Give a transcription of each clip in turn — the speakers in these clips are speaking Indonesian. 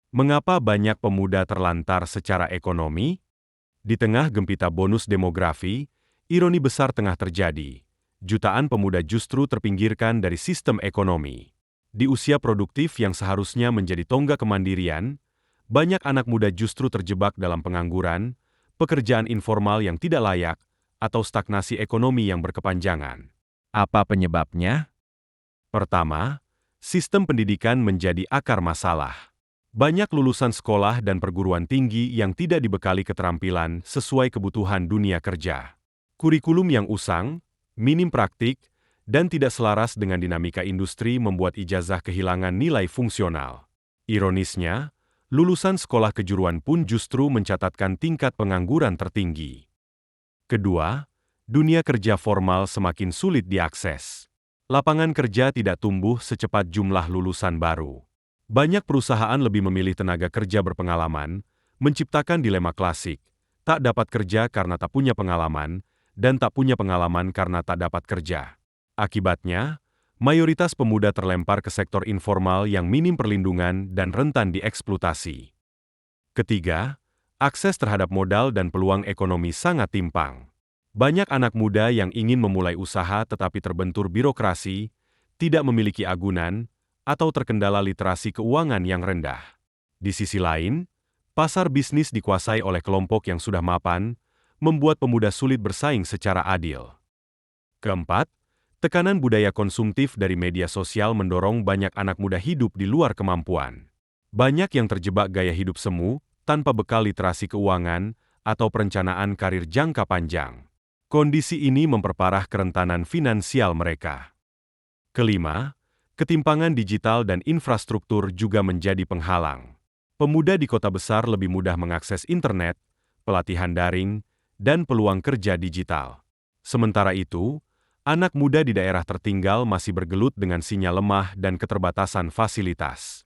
Mengapa banyak pemuda terlantar secara ekonomi? Di tengah gempita bonus demografi, ironi besar tengah terjadi. Jutaan pemuda justru terpinggirkan dari sistem ekonomi. Di usia produktif yang seharusnya menjadi tonggak kemandirian, banyak anak muda justru terjebak dalam pengangguran, pekerjaan informal yang tidak layak, atau stagnasi ekonomi yang berkepanjangan. Apa penyebabnya? Pertama, sistem pendidikan menjadi akar masalah. Banyak lulusan sekolah dan perguruan tinggi yang tidak dibekali keterampilan sesuai kebutuhan dunia kerja. Kurikulum yang usang, minim praktik, dan tidak selaras dengan dinamika industri membuat ijazah kehilangan nilai fungsional. Ironisnya, lulusan sekolah kejuruan pun justru mencatatkan tingkat pengangguran tertinggi. Kedua, dunia kerja formal semakin sulit diakses. Lapangan kerja tidak tumbuh secepat jumlah lulusan baru. Banyak perusahaan lebih memilih tenaga kerja berpengalaman, menciptakan dilema klasik, tak dapat kerja karena tak punya pengalaman, dan tak punya pengalaman karena tak dapat kerja. Akibatnya, mayoritas pemuda terlempar ke sektor informal yang minim perlindungan dan rentan dieksploitasi. Ketiga, akses terhadap modal dan peluang ekonomi sangat timpang. Banyak anak muda yang ingin memulai usaha tetapi terbentur birokrasi, tidak memiliki agunan, atau terkendala literasi keuangan yang rendah. Di sisi lain, pasar bisnis dikuasai oleh kelompok yang sudah mapan, membuat pemuda sulit bersaing secara adil. Keempat, tekanan budaya konsumtif dari media sosial mendorong banyak anak muda hidup di luar kemampuan. Banyak yang terjebak gaya hidup semu, tanpa bekal literasi keuangan, atau perencanaan karir jangka panjang. Kondisi ini memperparah kerentanan finansial mereka. Kelima, ketimpangan digital dan infrastruktur juga menjadi penghalang. Pemuda di kota besar lebih mudah mengakses internet, pelatihan daring, dan peluang kerja digital. Sementara itu, anak muda di daerah tertinggal masih bergelut dengan sinyal lemah dan keterbatasan fasilitas.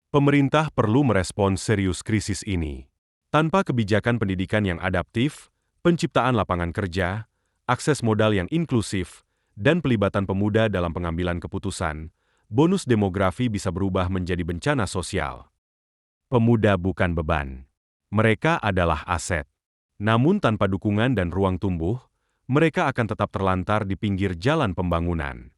Pemerintah perlu merespons serius krisis ini. Tanpa kebijakan pendidikan yang adaptif, penciptaan lapangan kerja, akses modal yang inklusif, dan pelibatan pemuda dalam pengambilan keputusan, bonus demografi bisa berubah menjadi bencana sosial. Pemuda bukan beban. Mereka adalah aset. Namun tanpa dukungan dan ruang tumbuh, mereka akan tetap terlantar di pinggir jalan pembangunan.